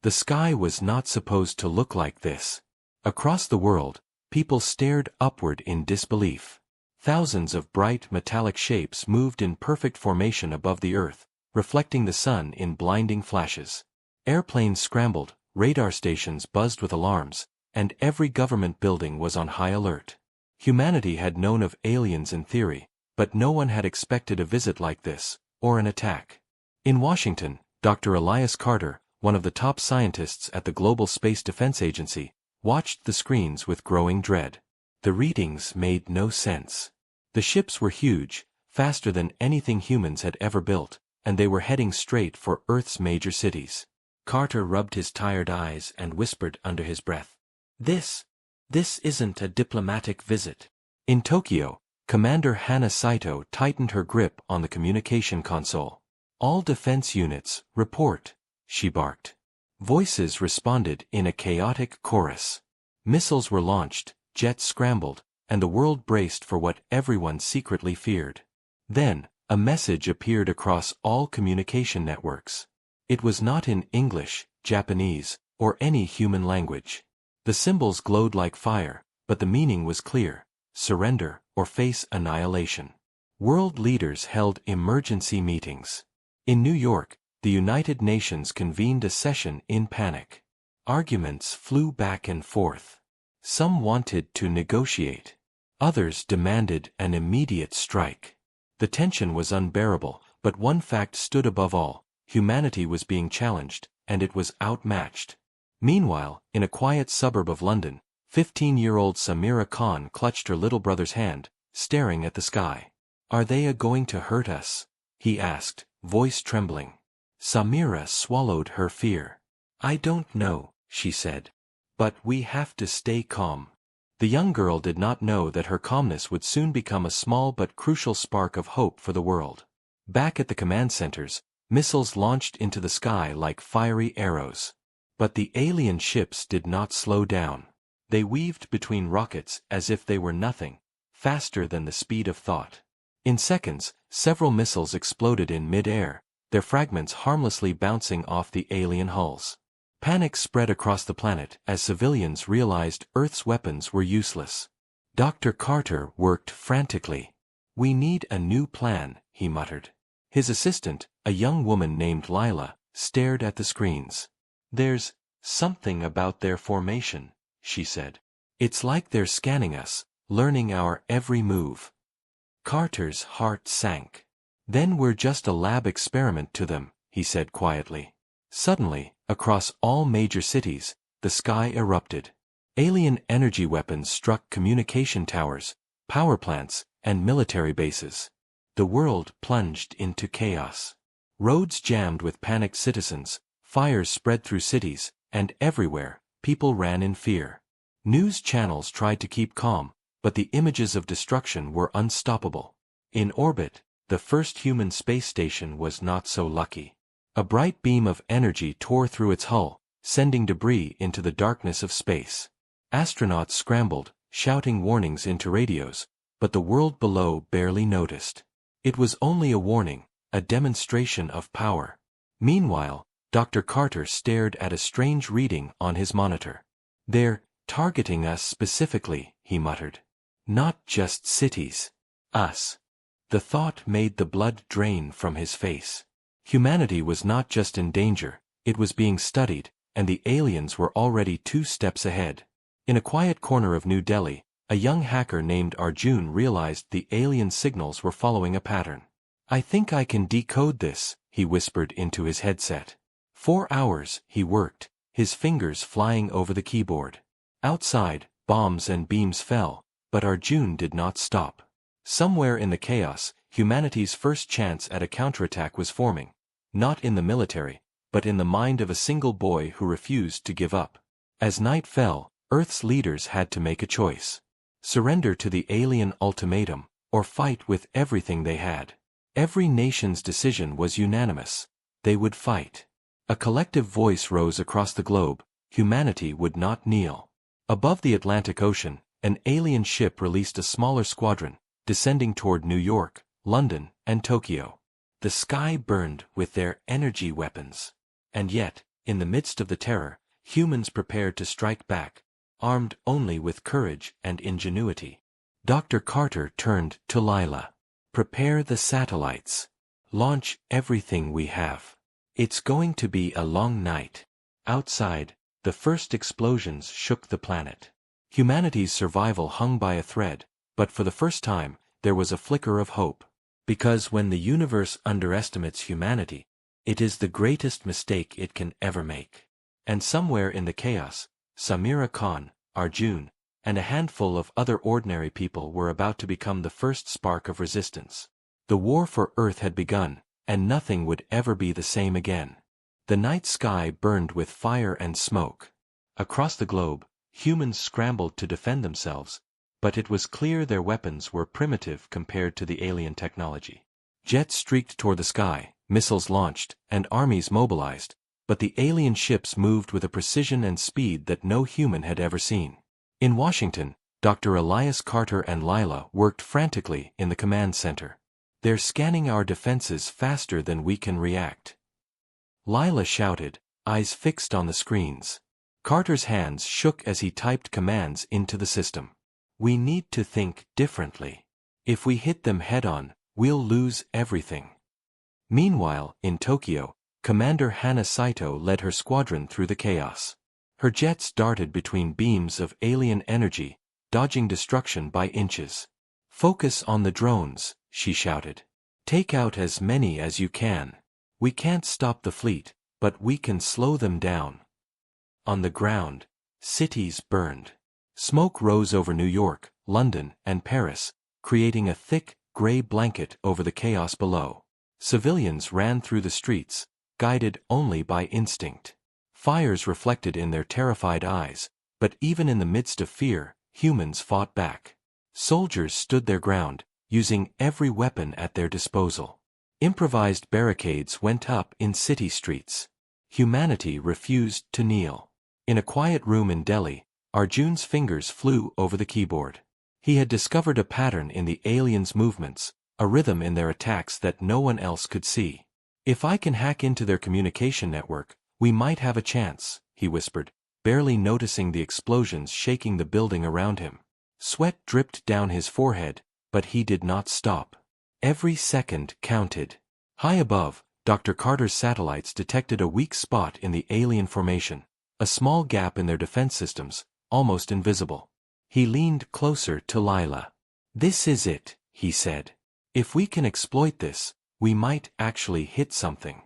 The sky was not supposed to look like this. Across the world, people stared upward in disbelief. Thousands of bright metallic shapes moved in perfect formation above the earth, reflecting the sun in blinding flashes. Airplanes scrambled, radar stations buzzed with alarms, and every government building was on high alert. Humanity had known of aliens in theory, but no one had expected a visit like this, or an attack. In Washington, Dr. Elias Carter, one of the top scientists at the Global Space Defense Agency, watched the screens with growing dread. The readings made no sense. The ships were huge, faster than anything humans had ever built, and they were heading straight for Earth's major cities. Carter rubbed his tired eyes and whispered under his breath, This isn't a diplomatic visit." In Tokyo, Commander Hana Saito tightened her grip on the communication console. "All defense units, report," she barked. Voices responded in a chaotic chorus. Missiles were launched, jets scrambled, and the world braced for what everyone secretly feared. Then, a message appeared across all communication networks. It was not in English, Japanese, or any human language. The symbols glowed like fire, but the meaning was clear: surrender or face annihilation. World leaders held emergency meetings. In New York, the United Nations convened a session in panic. Arguments flew back and forth. Some wanted to negotiate. Others demanded an immediate strike. The tension was unbearable, but one fact stood above all: humanity was being challenged, and it was outmatched. Meanwhile, in a quiet suburb of London, 15-year-old Samira Khan clutched her little brother's hand, staring at the sky. "Are they going to hurt us?" he asked, voice trembling. Samira swallowed her fear. "I don't know," she said. "But we have to stay calm." The young girl did not know that her calmness would soon become a small but crucial spark of hope for the world. Back at the command centers, missiles launched into the sky like fiery arrows. But the alien ships did not slow down. They weaved between rockets as if they were nothing, faster than the speed of thought. In seconds, several missiles exploded in mid-air, their fragments harmlessly bouncing off the alien hulls. Panic spread across the planet as civilians realized Earth's weapons were useless. Dr. Carter worked frantically. "We need a new plan," he muttered. His assistant, a young woman named Lila, stared at the screens. "There's something about their formation," she said. "It's like they're scanning us, learning our every move." Carter's heart sank. "Then we're just a lab experiment to them," he said quietly. Suddenly, across all major cities, the sky erupted. Alien energy weapons struck communication towers, power plants, and military bases. The world plunged into chaos. Roads jammed with panicked citizens, fires spread through cities, and everywhere, people ran in fear. News channels tried to keep calm, but the images of destruction were unstoppable. In orbit, the first human space station was not so lucky. A bright beam of energy tore through its hull, sending debris into the darkness of space. Astronauts scrambled, shouting warnings into radios, but the world below barely noticed. It was only a warning, a demonstration of power. Meanwhile, Dr. Carter stared at a strange reading on his monitor. "They're targeting us specifically," he muttered. "Not just cities. Us." The thought made the blood drain from his face. Humanity was not just in danger, it was being studied, and the aliens were already 2 steps ahead. In a quiet corner of New Delhi, a young hacker named Arjun realized the alien signals were following a pattern. "I think I can decode this," he whispered into his headset. 4 hours, he worked, his fingers flying over the keyboard. Outside, bombs and beams fell, but Arjun did not stop. Somewhere in the chaos, humanity's first chance at a counterattack was forming, not in the military, but in the mind of a single boy who refused to give up. As night fell, Earth's leaders had to make a choice. Surrender to the alien ultimatum, or fight with everything they had. Every nation's decision was unanimous: they would fight. A collective voice rose across the globe: humanity would not kneel. Above the Atlantic Ocean, an alien ship released a smaller squadron, descending toward New York, London, and Tokyo. The sky burned with their energy weapons. And yet, In the midst of the terror, humans prepared to strike back, armed only with courage and ingenuity. Dr. Carter turned to Lila. "Prepare the satellites. Launch everything we have. It's going to be a long night." Outside, the first explosions shook the planet. Humanity's survival hung by a thread, but for the first time, there was a flicker of hope. Because when the universe underestimates humanity, it is the greatest mistake it can ever make. And somewhere in the chaos, Samira Khan, Arjun, and a handful of other ordinary people were about to become the first spark of resistance. The war for Earth had begun, and nothing would ever be the same again. The night sky burned with fire and smoke. Across the globe, humans scrambled to defend themselves, but it was clear their weapons were primitive compared to the alien technology. Jets streaked toward the sky, missiles launched, and armies mobilized, but the alien ships moved with a precision and speed that no human had ever seen. In Washington, Dr. Elias Carter and Lila worked frantically in the command center. "They're scanning our defenses faster than we can react," Lila shouted, eyes fixed on the screens. Carter's hands shook as he typed commands into the system. "We need to think differently. If we hit them head-on, we'll lose everything." Meanwhile, in Tokyo, Commander Hana Saito led her squadron through the chaos. Her jets darted between beams of alien energy, dodging destruction by inches. "Focus on the drones," she shouted. "Take out as many as you can. We can't stop the fleet, but we can slow them down." On the ground, cities burned. Smoke rose over New York, London, and Paris, creating a thick, gray blanket over the chaos below. Civilians ran through the streets, guided only by instinct. Fires reflected in their terrified eyes, but even in the midst of fear, humans fought back. Soldiers stood their ground, using every weapon at their disposal. Improvised barricades went up in city streets. Humanity refused to kneel. In a quiet room in Delhi, Arjun's fingers flew over the keyboard. He had discovered a pattern in the aliens' movements, a rhythm in their attacks that no one else could see. "If I can hack into their communication network, we might have a chance," he whispered, barely noticing the explosions shaking the building around him. Sweat dripped down his forehead, but he did not stop. Every second counted. High above, Dr. Carter's satellites detected a weak spot in the alien formation, a small gap in their defense systems, almost invisible. He leaned closer to Lila. "This is it," he said. "If we can exploit this, we might actually hit something."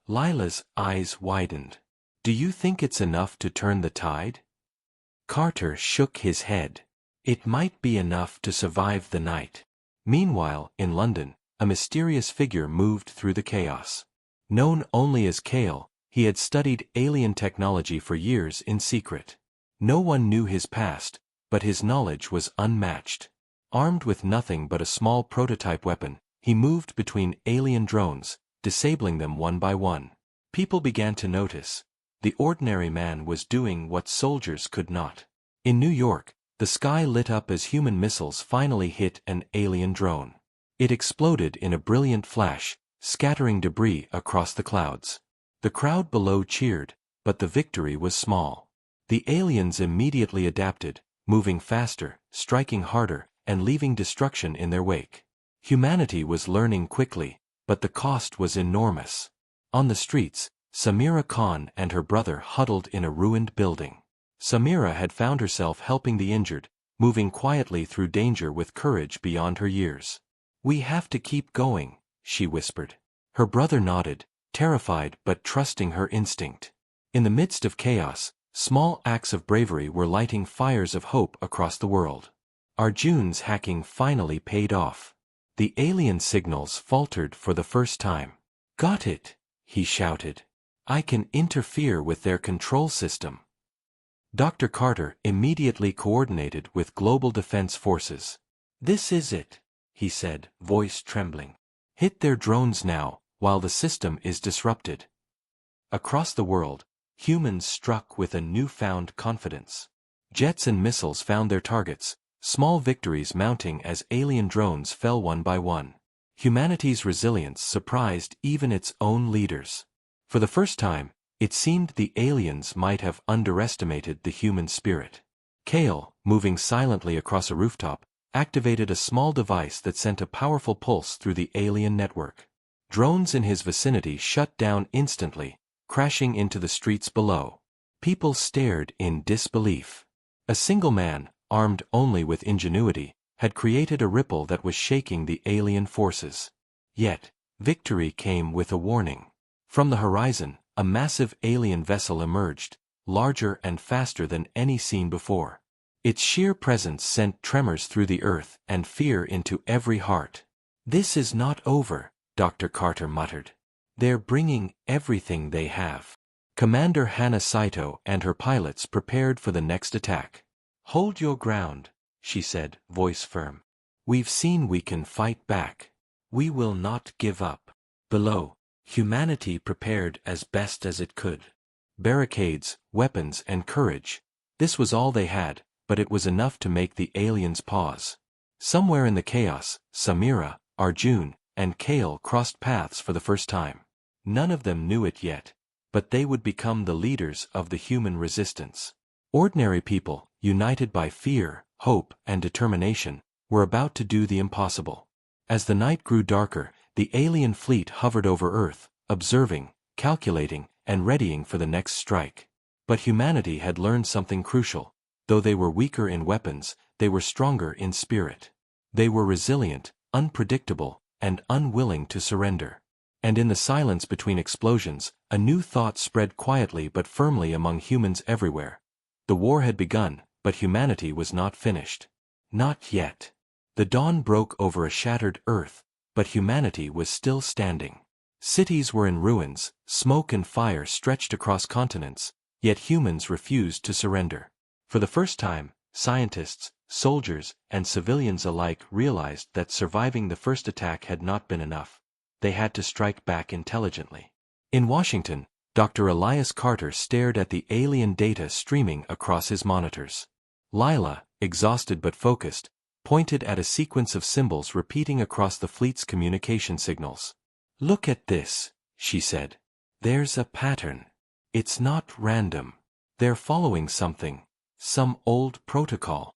Lila's eyes widened. "Do you think it's enough to turn the tide?" Carter shook his head. "It might be enough to survive the night." Meanwhile, in London, a mysterious figure moved through the chaos. Known only as Kale, he had studied alien technology for years in secret. No one knew his past, but his knowledge was unmatched. Armed with nothing but a small prototype weapon, he moved between alien drones, disabling them one by one. People began to notice. The ordinary man was doing what soldiers could not. In New York, the sky lit up as human missiles finally hit an alien drone. It exploded in a brilliant flash, scattering debris across the clouds. The crowd below cheered, but the victory was small. The aliens immediately adapted, moving faster, striking harder, and leaving destruction in their wake. Humanity was learning quickly, but the cost was enormous. On the streets, Samira Khan and her brother huddled in a ruined building. Samira had found herself helping the injured, moving quietly through danger with courage beyond her years. "We have to keep going," she whispered. Her brother nodded, terrified but trusting her instinct. In the midst of chaos, small acts of bravery were lighting fires of hope across the world. Arjun's hacking finally paid off. The alien signals faltered for the first time. "Got it," he shouted. "I can interfere with their control system." Dr. Carter immediately coordinated with global defense forces. "This is it," he said, voice trembling. "Hit their drones now, while the system is disrupted." Across the world, humans struck with a newfound confidence. Jets and missiles found their targets, small victories mounting as alien drones fell one by one. Humanity's resilience surprised even its own leaders. For the first time, It seemed the aliens might have underestimated the human spirit. Kale, moving silently across a rooftop, activated a small device that sent a powerful pulse through the alien network. Drones in his vicinity shut down instantly, crashing into the streets below. People stared in disbelief. A single man, armed only with ingenuity, had created a ripple that was shaking the alien forces. Yet, victory came with a warning. From the horizon, a massive alien vessel emerged, larger and faster than any seen before. Its sheer presence sent tremors through the earth and fear into every heart. "This is not over," Dr. Carter muttered. "They're bringing everything they have." Commander Hana Saito and her pilots prepared for the next attack. "Hold your ground," she said, voice firm. "We've seen we can fight back. We will not give up." Below, humanity prepared as best as it could. Barricades, weapons, and courage. This was all they had, but it was enough to make the aliens pause. Somewhere in the chaos, Samira, Arjun, and Kale crossed paths for the first time. None of them knew it yet, but they would become the leaders of the human resistance. Ordinary people, united by fear, hope, and determination, were about to do the impossible. As the night grew darker, the alien fleet hovered over Earth, observing, calculating, and readying for the next strike. But humanity had learned something crucial. Though they were weaker in weapons, they were stronger in spirit. They were resilient, unpredictable, and unwilling to surrender. And in the silence between explosions, a new thought spread quietly but firmly among humans everywhere. The war had begun, but humanity was not finished. Not yet. The dawn broke over a shattered Earth, but humanity was still standing. Cities were in ruins, smoke and fire stretched across continents, yet humans refused to surrender. For the first time, scientists, soldiers, and civilians alike realized that surviving the first attack had not been enough. They had to strike back intelligently. In Washington, Dr. Elias Carter stared at the alien data streaming across his monitors. Lila, exhausted but focused, pointed at a sequence of symbols repeating across the fleet's communication signals. "Look at this," she said. "There's a pattern. It's not random. They're following something. Some old protocol."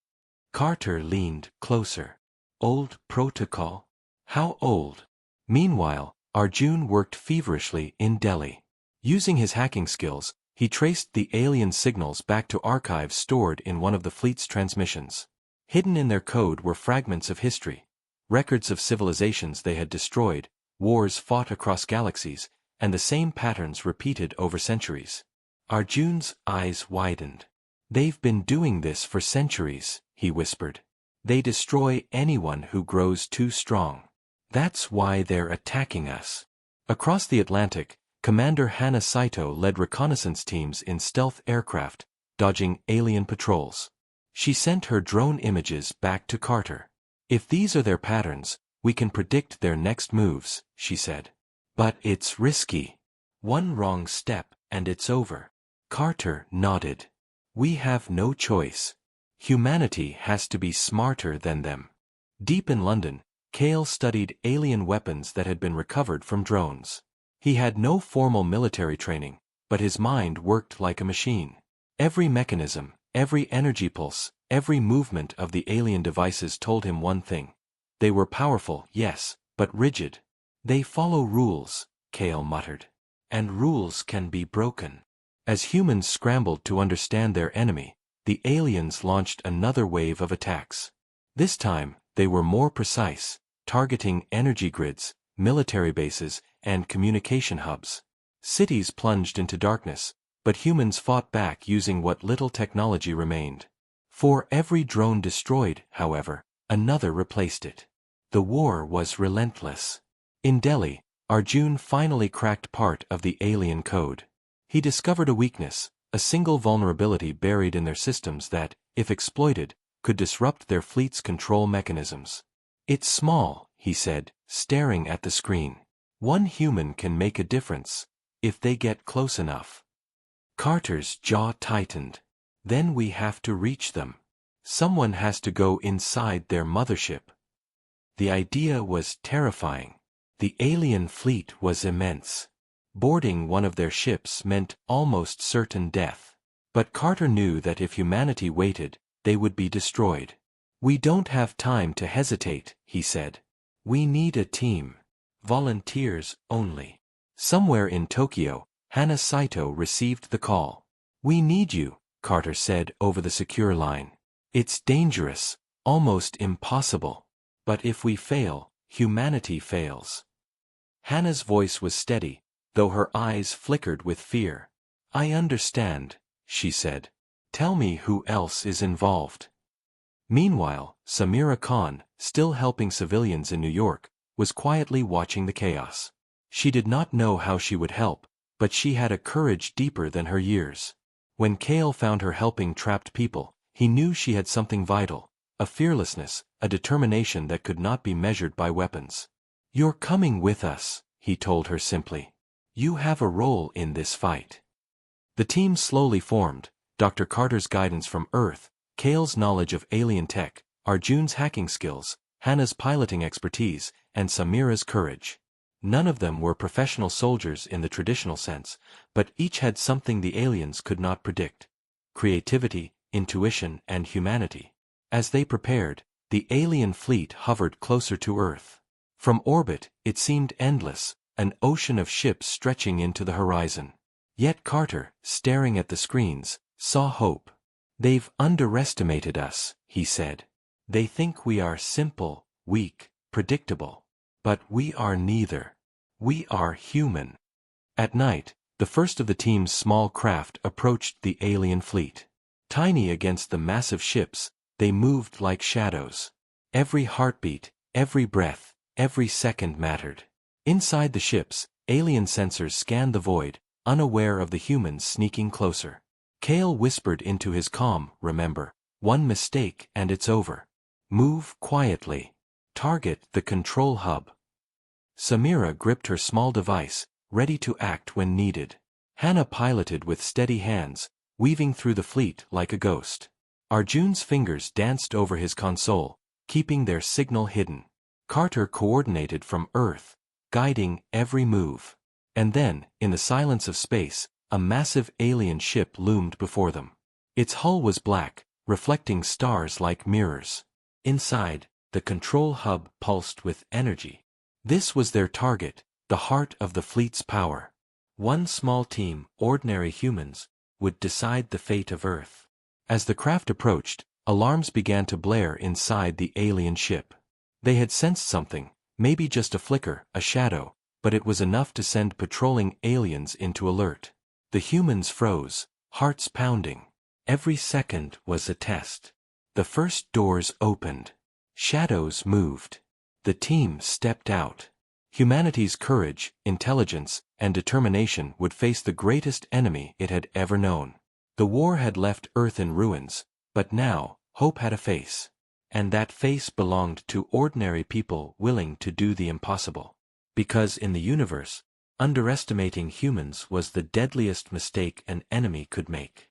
Carter leaned closer. "Old protocol? How old?" Meanwhile, Arjun worked feverishly in Delhi. Using his hacking skills, he traced the alien signals back to archives stored in one of the fleet's transmissions. Hidden in their code were fragments of history, records of civilizations they had destroyed, wars fought across galaxies, and the same patterns repeated over centuries. Arjun's eyes widened. "They've been doing this for centuries," he whispered. "They destroy anyone who grows too strong. That's why they're attacking us." Across the Atlantic, Commander Hana Saito led reconnaissance teams in stealth aircraft, dodging alien patrols. She sent her drone images back to Carter. "If these are their patterns, we can predict their next moves," she said. "But it's risky. One wrong step, and it's over." Carter nodded. "We have no choice. Humanity has to be smarter than them." Deep in London, Kale studied alien weapons that had been recovered from drones. He had no formal military training, but his mind worked like a machine. Every mechanism, every energy pulse, every movement of the alien devices told him one thing. They were powerful, yes, but rigid. "They follow rules," Kale muttered. "And rules can be broken." As humans scrambled to understand their enemy, the aliens launched another wave of attacks. This time, they were more precise, targeting energy grids, military bases, and communication hubs. Cities plunged into darkness, but humans fought back using what little technology remained. For every drone destroyed, however, another replaced it. The war was relentless. In Delhi, Arjun finally cracked part of the alien code. He discovered a weakness, a single vulnerability buried in their systems that, if exploited, could disrupt their fleet's control mechanisms. "It's small," he said, staring at the screen. "One human can make a difference, if they get close enough." Carter's jaw tightened. "Then we have to reach them. Someone has to go inside their mothership." The idea was terrifying. The alien fleet was immense. Boarding one of their ships meant almost certain death. But Carter knew that if humanity waited, they would be destroyed. "We don't have time to hesitate," he said. "We need a team. Volunteers only." Somewhere in Tokyo, Hana Saito received the call. "We need you," Carter said over the secure line. "It's dangerous, almost impossible. But if we fail, humanity fails." Hana's voice was steady, though her eyes flickered with fear. "I understand," she said. "Tell me who else is involved." Meanwhile, Samira Khan, still helping civilians in New York, was quietly watching the chaos. She did not know how she would help, but she had a courage deeper than her years. When Kale found her helping trapped people, he knew she had something vital, a fearlessness, a determination that could not be measured by weapons. "You're coming with us," he told her simply. "You have a role in this fight." The team slowly formed, Dr. Carter's guidance from Earth, Kale's knowledge of alien tech, Arjun's hacking skills, Hana's piloting expertise, and Samira's courage. None of them were professional soldiers in the traditional sense, but each had something the aliens could not predict: creativity, intuition, and humanity. As they prepared, the alien fleet hovered closer to Earth. From orbit, it seemed endless, an ocean of ships stretching into the horizon. Yet Carter, staring at the screens, saw hope. "They've underestimated us," he said. "They think we are simple, weak, predictable. But we are neither. We are human." At night, the first of the team's small craft approached the alien fleet. Tiny against the massive ships, they moved like shadows. Every heartbeat, every breath, every second mattered. Inside the ships, alien sensors scanned the void, unaware of the humans sneaking closer. Kale whispered into his comm, "Remember, one mistake and it's over. Move quietly. Target the control hub." Samira gripped her small device, ready to act when needed. Hana piloted with steady hands, weaving through the fleet like a ghost. Arjun's fingers danced over his console, keeping their signal hidden. Carter coordinated from Earth, guiding every move. And then, in the silence of space, a massive alien ship loomed before them. Its hull was black, reflecting stars like mirrors. Inside, the control hub pulsed with energy. This was their target, the heart of the fleet's power. One small team, ordinary humans, would decide the fate of Earth. As the craft approached, alarms began to blare inside the alien ship. They had sensed something, maybe just a flicker, a shadow, but it was enough to send patrolling aliens into alert. The humans froze, hearts pounding. Every second was a test. The first doors opened. Shadows moved. The team stepped out. Humanity's courage, intelligence, and determination would face the greatest enemy it had ever known. The war had left Earth in ruins, but now, hope had a face. And that face belonged to ordinary people willing to do the impossible. Because in the universe, underestimating humans was the deadliest mistake an enemy could make.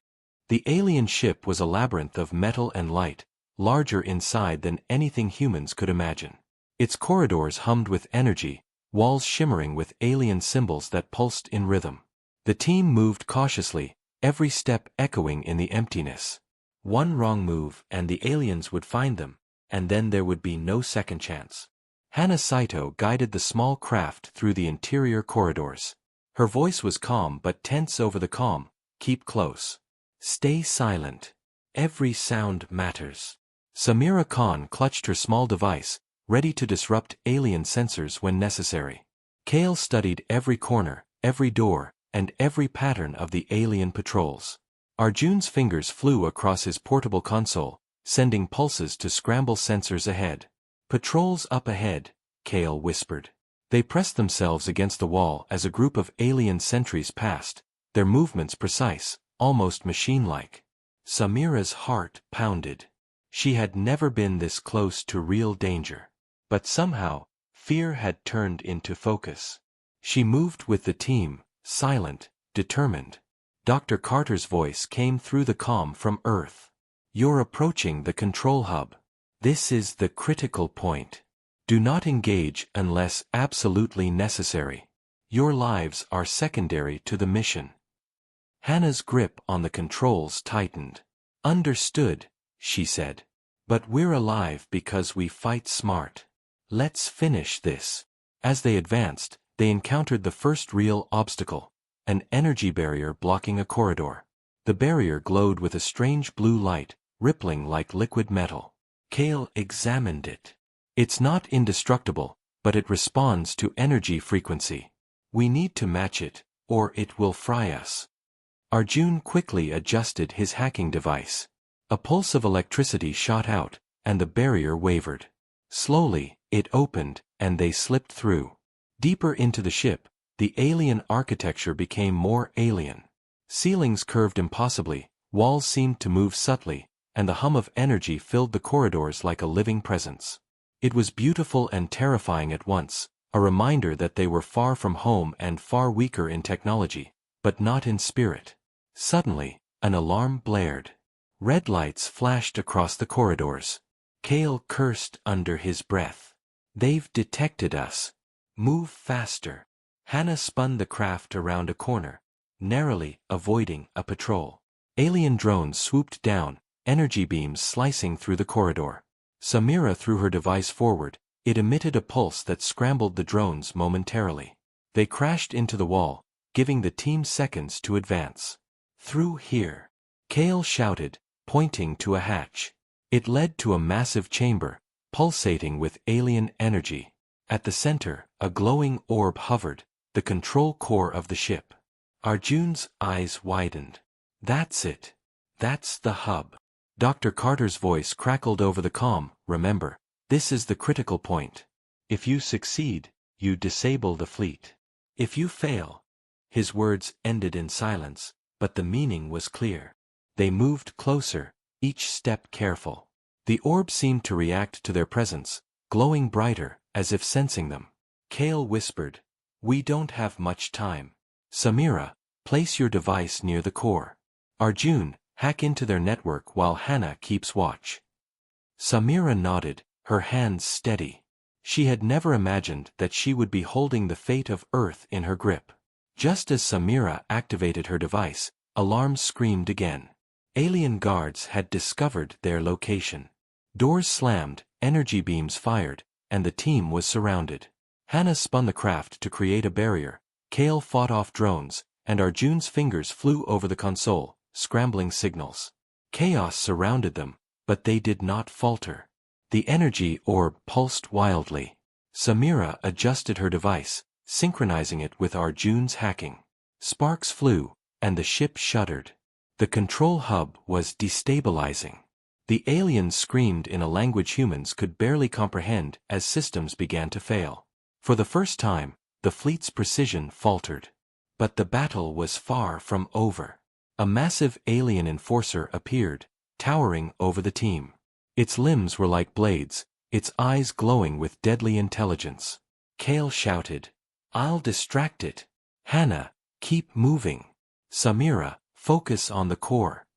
The alien ship was a labyrinth of metal and light, larger inside than anything humans could imagine. Its corridors hummed with energy, walls shimmering with alien symbols that pulsed in rhythm. The team moved cautiously, every step echoing in the emptiness. One wrong move and the aliens would find them, and then there would be no second chance. Hana Saito guided the small craft through the interior corridors. Her voice was calm but tense over the comm. "Keep close. Stay silent. Every sound matters." Samira Khan clutched her small device, ready to disrupt alien sensors when necessary. Kale studied every corner, every door, and every pattern of the alien patrols. Arjun's fingers flew across his portable console, sending pulses to scramble sensors ahead. "Patrols up ahead," Kale whispered. They pressed themselves against the wall as a group of alien sentries passed, their movements precise, almost machine-like. Samira's heart pounded. She had never been this close to real danger. But somehow, fear had turned into focus. She moved with the team, silent, determined. Dr. Carter's voice came through the comm from Earth. "You're approaching the control hub. This is the critical point. Do not engage unless absolutely necessary. Your lives are secondary to the mission. Hannah's grip on the controls tightened. Understood, she said. But we're alive because we fight smart. Let's finish this. As they advanced, they encountered the first real obstacle, an energy barrier blocking a corridor. The barrier glowed with a strange blue light, rippling like liquid metal. Kale examined it. It's not indestructible, but it responds to energy frequency. We need to match it, or it will fry us. Arjun quickly adjusted his hacking device. A pulse of electricity shot out, and the barrier wavered. Slowly, it opened, and they slipped through. Deeper into the ship, the alien architecture became more alien. Ceilings curved impossibly, walls seemed to move subtly, and the hum of energy filled the corridors like a living presence. It was beautiful and terrifying at once, a reminder that they were far from home and far weaker in technology, but not in spirit. Suddenly, an alarm blared. Red lights flashed across the corridors. Kale cursed under his breath. They've detected us. Move faster. Hannah spun the craft around a corner, narrowly avoiding a patrol. Alien drones swooped down, energy beams slicing through the corridor. Samira threw her device forward. It emitted a pulse that scrambled the drones momentarily. They crashed into the wall, giving the team seconds to advance. Through here. Kale shouted, pointing to a hatch. It led to a massive chamber, pulsating with alien energy. At the center, a glowing orb hovered, the control core of the ship. Arjun's eyes widened. That's it. That's the hub. Dr. Carter's voice crackled over the comm. Remember, this is the critical point. If you succeed, you disable the fleet. If you fail. His words ended in silence, but the meaning was clear. They moved closer, each step careful. The orb seemed to react to their presence, glowing brighter, as if sensing them. Kale whispered, "We don't have much time. Samira, place your device near the core. Arjun, hack into their network while Hannah keeps watch." Samira nodded, her hands steady. She had never imagined that she would be holding the fate of Earth in her grip. Just as Samira activated her device, alarms screamed again. Alien guards had discovered their location. Doors slammed, energy beams fired, and the team was surrounded. Hannah spun the craft to create a barrier, Kale fought off drones, and Arjun's fingers flew over the console, scrambling signals. Chaos surrounded them, but they did not falter. The energy orb pulsed wildly. Samira adjusted her device, synchronizing it with Arjun's hacking. Sparks flew, and the ship shuddered. The control hub was destabilizing. The aliens screamed in a language humans could barely comprehend as systems began to fail. For the first time, the fleet's precision faltered. But the battle was far from over. A massive alien enforcer appeared, towering over the team. Its limbs were like blades, its eyes glowing with deadly intelligence. Kale shouted, "I'll distract it. Hannah, keep moving. Samira, focus on the core."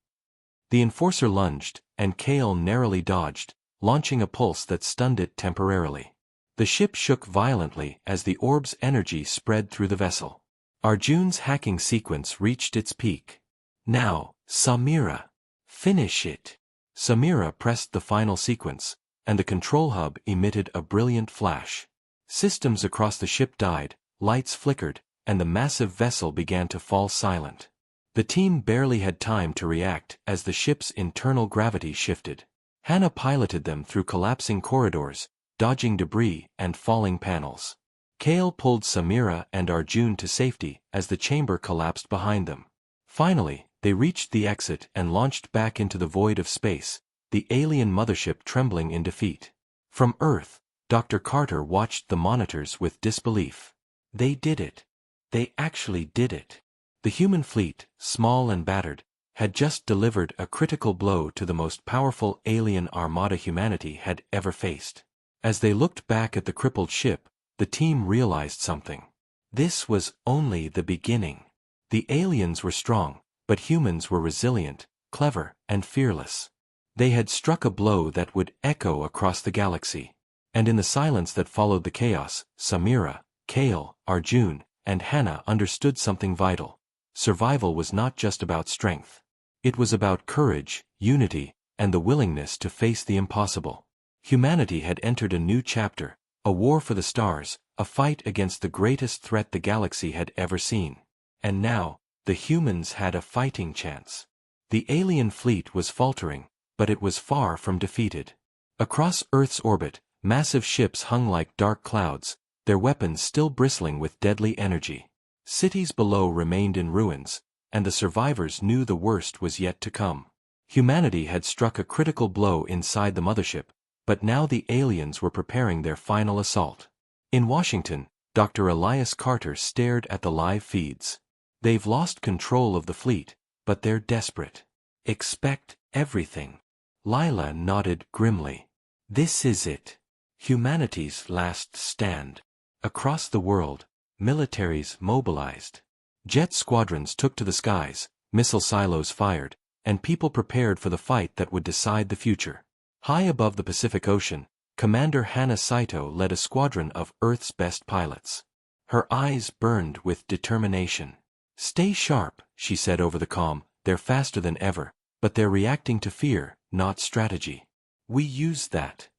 The enforcer lunged, and Kale narrowly dodged, launching a pulse that stunned it temporarily. The ship shook violently as the orb's energy spread through the vessel. Arjun's hacking sequence reached its peak. "Now, Samira. Finish it." Samira pressed the final sequence, and the control hub emitted a brilliant flash. Systems across the ship died, lights flickered, and the massive vessel began to fall silent. The team barely had time to react as the ship's internal gravity shifted. Hannah piloted them through collapsing corridors, dodging debris and falling panels. Kale pulled Samira and Arjun to safety as the chamber collapsed behind them. Finally, they reached the exit and launched back into the void of space, the alien mothership trembling in defeat. From Earth, Dr. Carter watched the monitors with disbelief. They did it. They actually did it. The human fleet, small and battered, had just delivered a critical blow to the most powerful alien armada humanity had ever faced. As they looked back at the crippled ship, the team realized something. This was only the beginning. The aliens were strong, but humans were resilient, clever, and fearless. They had struck a blow that would echo across the galaxy. And in the silence that followed the chaos, Samira, Kale, Arjun, and Hannah understood something vital. Survival was not just about strength. It was about courage, unity, and the willingness to face the impossible. Humanity had entered a new chapter, a war for the stars, a fight against the greatest threat the galaxy had ever seen. And now, the humans had a fighting chance. The alien fleet was faltering, but it was far from defeated. Across Earth's orbit, massive ships hung like dark clouds, their weapons still bristling with deadly energy. Cities below remained in ruins, and the survivors knew the worst was yet to come. Humanity had struck a critical blow inside the mothership, but now the aliens were preparing their final assault. In Washington, Dr. Elias Carter stared at the live feeds. They've lost control of the fleet, but they're desperate. Expect everything. Lila nodded grimly. This is it. Humanity's last stand. Across the world, militaries mobilized. Jet squadrons took to the skies, missile silos fired, and people prepared for the fight that would decide the future. High above the Pacific Ocean, Commander Hannah Saito led a squadron of Earth's best pilots. Her eyes burned with determination. Stay sharp, she said over the comm, they're faster than ever, but they're reacting to fear, not strategy. We use that.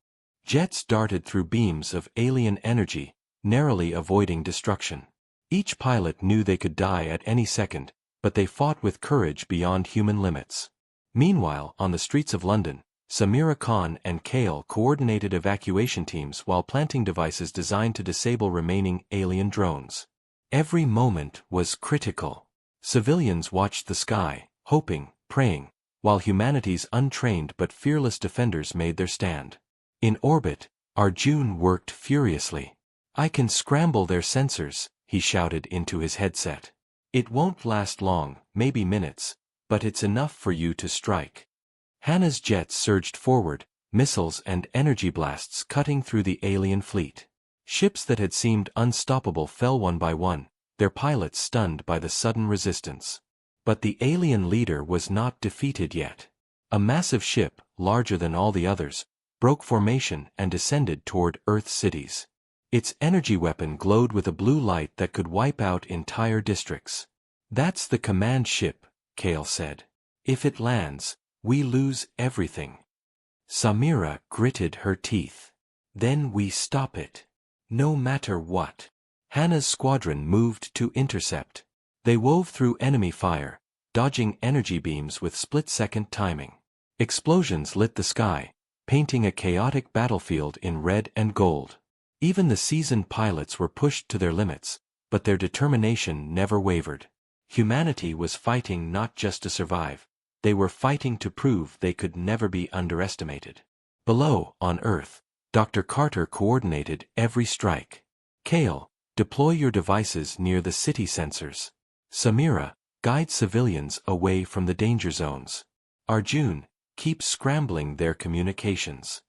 Jets darted through beams of alien energy, narrowly avoiding destruction. Each pilot knew they could die at any second, but they fought with courage beyond human limits. Meanwhile, on the streets of London, Samira Khan and Kale coordinated evacuation teams while planting devices designed to disable remaining alien drones. Every moment was critical. Civilians watched the sky, hoping, praying, while humanity's untrained but fearless defenders made their stand. In orbit, Arjun worked furiously. I can scramble their sensors, he shouted into his headset. It won't last long, maybe minutes, but it's enough for you to strike. Hannah's jets surged forward, missiles and energy blasts cutting through the alien fleet. Ships that had seemed unstoppable fell one by one, their pilots stunned by the sudden resistance. But the alien leader was not defeated yet. A massive ship, larger than all the others, broke formation and descended toward Earth's cities. Its energy weapon glowed with a blue light that could wipe out entire districts. That's the command ship, Kale said. If it lands, we lose everything. Samira gritted her teeth. Then we stop it. No matter what. Hannah's squadron moved to intercept. They wove through enemy fire, dodging energy beams with split-second timing. Explosions lit the sky, painting a chaotic battlefield in red and gold. Even the seasoned pilots were pushed to their limits, but their determination never wavered. Humanity was fighting not just to survive, they were fighting to prove they could never be underestimated. Below, on Earth, Dr. Carter coordinated every strike. Kale, deploy your devices near the city sensors. Samira, guide civilians away from the danger zones. Arjun, keep scrambling their communications.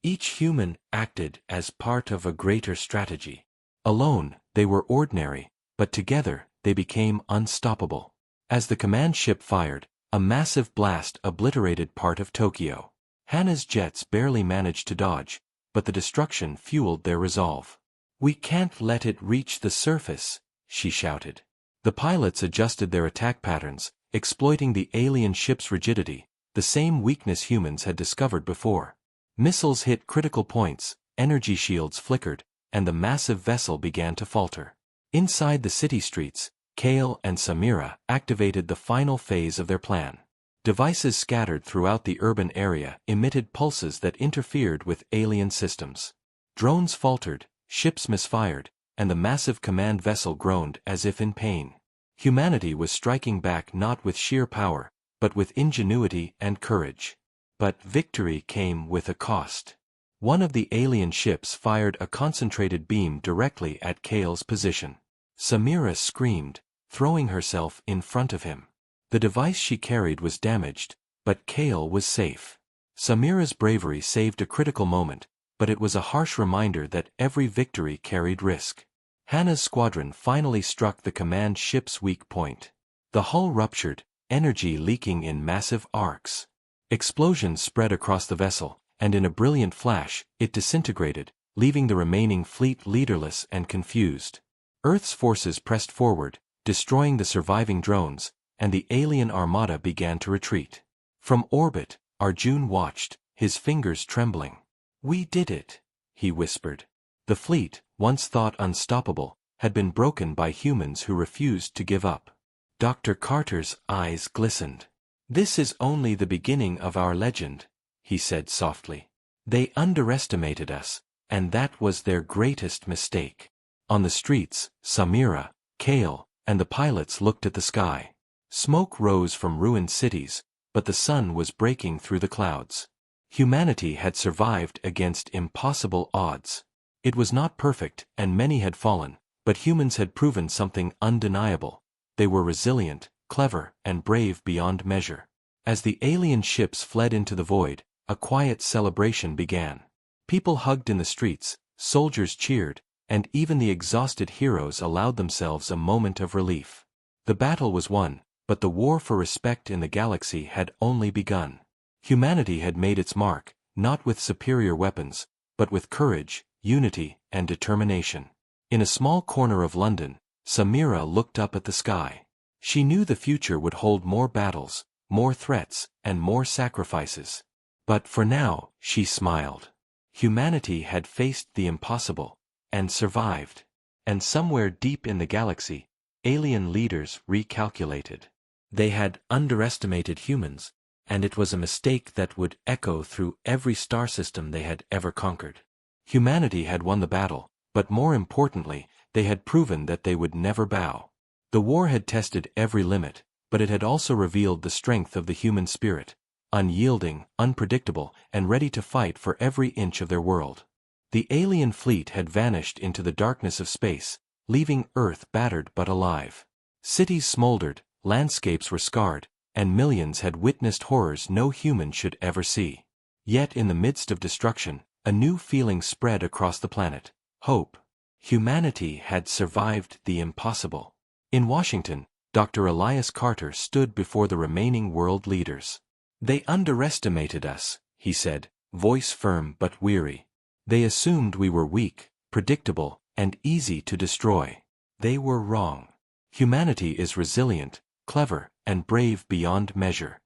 Each human acted as part of a greater strategy. Alone, they were ordinary, but together, they became unstoppable. As the command ship fired, a massive blast obliterated part of Tokyo. Hannah's jets barely managed to dodge, but the destruction fueled their resolve. We can't let it reach the surface, she shouted. The pilots adjusted their attack patterns, exploiting the alien ship's rigidity, the same weakness humans had discovered before. Missiles hit critical points, energy shields flickered, and the massive vessel began to falter. Inside the city streets, Kale and Samira activated the final phase of their plan. Devices scattered throughout the urban area emitted pulses that interfered with alien systems. Drones faltered, ships misfired, and the massive command vessel groaned as if in pain. Humanity was striking back not with sheer power, but with ingenuity and courage. But victory came with a cost. One of the alien ships fired a concentrated beam directly at Kale's position. Samira screamed, throwing herself in front of him. The device she carried was damaged, but Kale was safe. Samira's bravery saved a critical moment, but it was a harsh reminder that every victory carried risk. Hannah's squadron finally struck the command ship's weak point. The hull ruptured, energy leaking in massive arcs. Explosions spread across the vessel, and in a brilliant flash, it disintegrated, leaving the remaining fleet leaderless and confused. Earth's forces pressed forward, destroying the surviving drones, and the alien armada began to retreat. From orbit, Arjun watched, his fingers trembling. "We did it," he whispered. The fleet, once thought unstoppable, had been broken by humans who refused to give up. Dr. Carter's eyes glistened. "This is only the beginning of our legend," he said softly. "They underestimated us, and that was their greatest mistake." On the streets, Samira, Kale, and the pilots looked at the sky. Smoke rose from ruined cities, but the sun was breaking through the clouds. Humanity had survived against impossible odds. It was not perfect, and many had fallen, but humans had proven something undeniable. They were resilient, clever, and brave beyond measure. As the alien ships fled into the void, a quiet celebration began. People hugged in the streets, soldiers cheered, and even the exhausted heroes allowed themselves a moment of relief. The battle was won, but the war for respect in the galaxy had only begun. Humanity had made its mark, not with superior weapons, but with courage, unity, and determination. In a small corner of London, Samira looked up at the sky. She knew the future would hold more battles, more threats, and more sacrifices. But for now, she smiled. Humanity had faced the impossible, and survived. And somewhere deep in the galaxy, alien leaders recalculated. They had underestimated humans, and it was a mistake that would echo through every star system they had ever conquered. Humanity had won the battle, but more importantly, they had proven that they would never bow. The war had tested every limit, but it had also revealed the strength of the human spirit, unyielding, unpredictable, and ready to fight for every inch of their world. The alien fleet had vanished into the darkness of space, leaving Earth battered but alive. Cities smoldered, landscapes were scarred, and millions had witnessed horrors no human should ever see. Yet in the midst of destruction, a new feeling spread across the planet: hope. Humanity had survived the impossible. In Washington, Dr. Elias Carter stood before the remaining world leaders. "They underestimated us," he said, voice firm but weary. "They assumed we were weak, predictable, and easy to destroy. They were wrong. Humanity is resilient, clever, and brave beyond measure."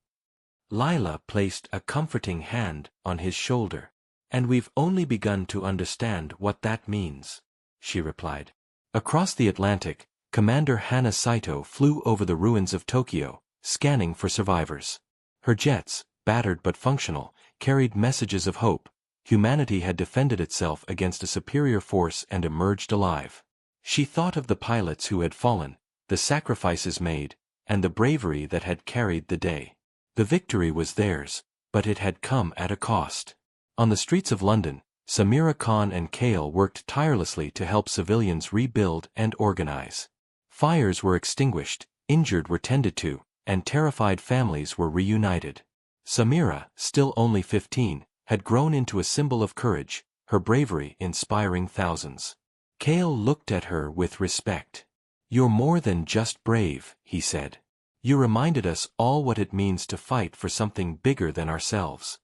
Lila placed a comforting hand on his shoulder. "And we've only begun to understand what that means," she replied. Across the Atlantic, Commander Hana Saito flew over the ruins of Tokyo, scanning for survivors. Her jets, battered but functional, carried messages of hope. Humanity had defended itself against a superior force and emerged alive. She thought of the pilots who had fallen, the sacrifices made, and the bravery that had carried the day. The victory was theirs, but it had come at a cost. On the streets of London, Samira Khan and Kale worked tirelessly to help civilians rebuild and organize. Fires were extinguished, injured were tended to, and terrified families were reunited. Samira, still only 15, had grown into a symbol of courage, her bravery inspiring thousands. Kale looked at her with respect. "You're more than just brave," he said. "You reminded us all what it means to fight for something bigger than ourselves."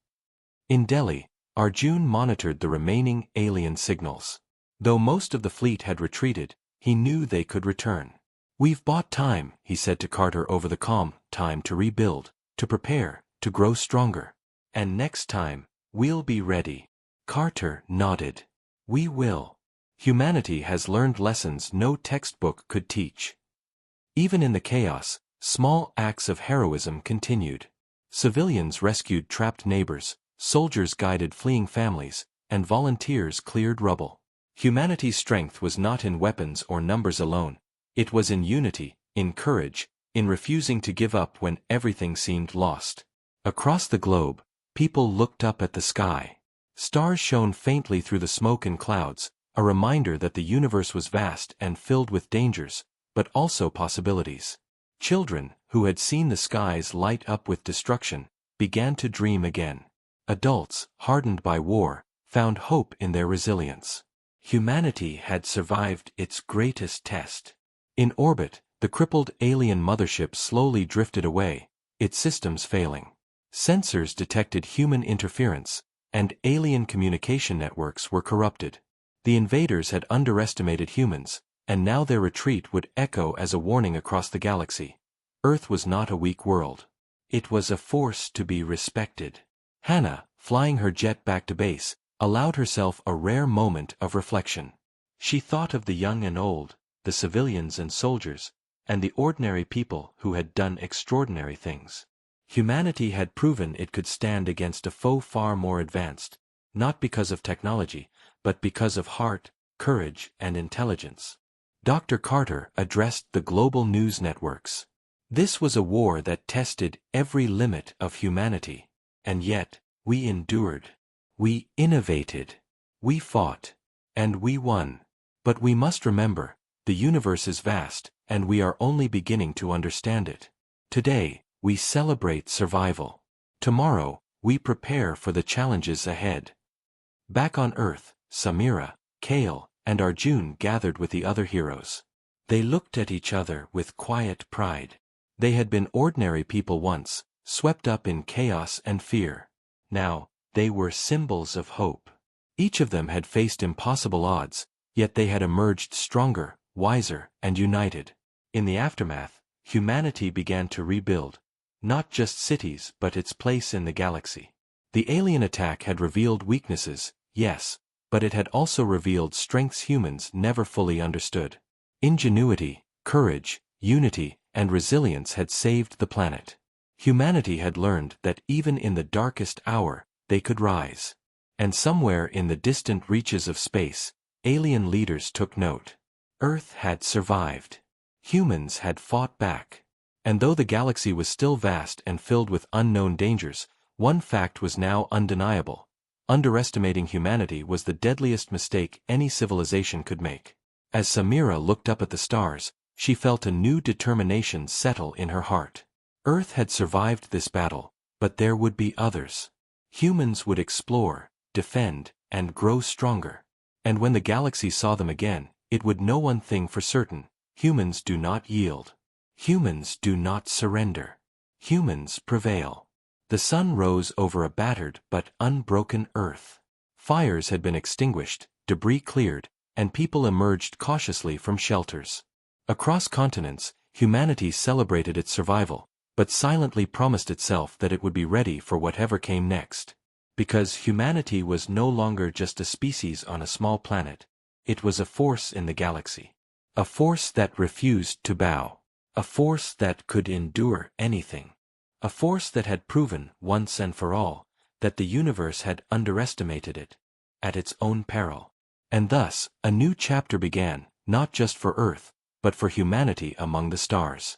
In Delhi, Arjun monitored the remaining alien signals. Though most of the fleet had retreated, he knew they could return. "We've bought time," he said to Carter over the comm, "time to rebuild, to prepare, to grow stronger. And next time, we'll be ready." Carter nodded. "We will. Humanity has learned lessons no textbook could teach." Even in the chaos, small acts of heroism continued. Civilians rescued trapped neighbors, soldiers guided fleeing families, and volunteers cleared rubble. Humanity's strength was not in weapons or numbers alone. It was in unity, in courage, in refusing to give up when everything seemed lost. Across the globe, people looked up at the sky. Stars shone faintly through the smoke and clouds, a reminder that the universe was vast and filled with dangers, but also possibilities. Children, who had seen the skies light up with destruction, began to dream again. Adults, hardened by war, found hope in their resilience. Humanity had survived its greatest test. In orbit, the crippled alien mothership slowly drifted away, its systems failing. Sensors detected human interference, and alien communication networks were corrupted. The invaders had underestimated humans, and now their retreat would echo as a warning across the galaxy. Earth was not a weak world. It was a force to be respected. Hannah, flying her jet back to base, allowed herself a rare moment of reflection. She thought of the young and old, the civilians and soldiers, and the ordinary people who had done extraordinary things. Humanity had proven it could stand against a foe far more advanced, not because of technology, but because of heart, courage, and intelligence. Dr. Carter addressed the global news networks. This was a war that tested every limit of humanity. And yet, we endured. We innovated. We fought. And we won. But we must remember, the universe is vast, and we are only beginning to understand it. Today, we celebrate survival. Tomorrow, we prepare for the challenges ahead. Back on Earth, Samira, Kale, and Arjun gathered with the other heroes. They looked at each other with quiet pride. They had been ordinary people once, swept up in chaos and fear. Now, they were symbols of hope. Each of them had faced impossible odds, yet they had emerged stronger, wiser, and united. In the aftermath, humanity began to rebuild, not just cities but its place in the galaxy. The alien attack had revealed weaknesses, yes, but it had also revealed strengths humans never fully understood. Ingenuity, courage, unity, and resilience had saved the planet. Humanity had learned that even in the darkest hour, they could rise. And somewhere in the distant reaches of space, alien leaders took note. Earth had survived. Humans had fought back. And though the galaxy was still vast and filled with unknown dangers, one fact was now undeniable. Underestimating humanity was the deadliest mistake any civilization could make. As Samira looked up at the stars, she felt a new determination settle in her heart. Earth had survived this battle, but there would be others. Humans would explore, defend, and grow stronger. And when the galaxy saw them again, it would know one thing for certain: humans do not yield. Humans do not surrender. Humans prevail. The sun rose over a battered but unbroken Earth. Fires had been extinguished, debris cleared, and people emerged cautiously from shelters. Across continents, humanity celebrated its survival, but silently promised itself that it would be ready for whatever came next. Because humanity was no longer just a species on a small planet. It was a force in the galaxy. A force that refused to bow. A force that could endure anything. A force that had proven, once and for all, that the universe had underestimated it, at its own peril. And thus, a new chapter began, not just for Earth, but for humanity among the stars.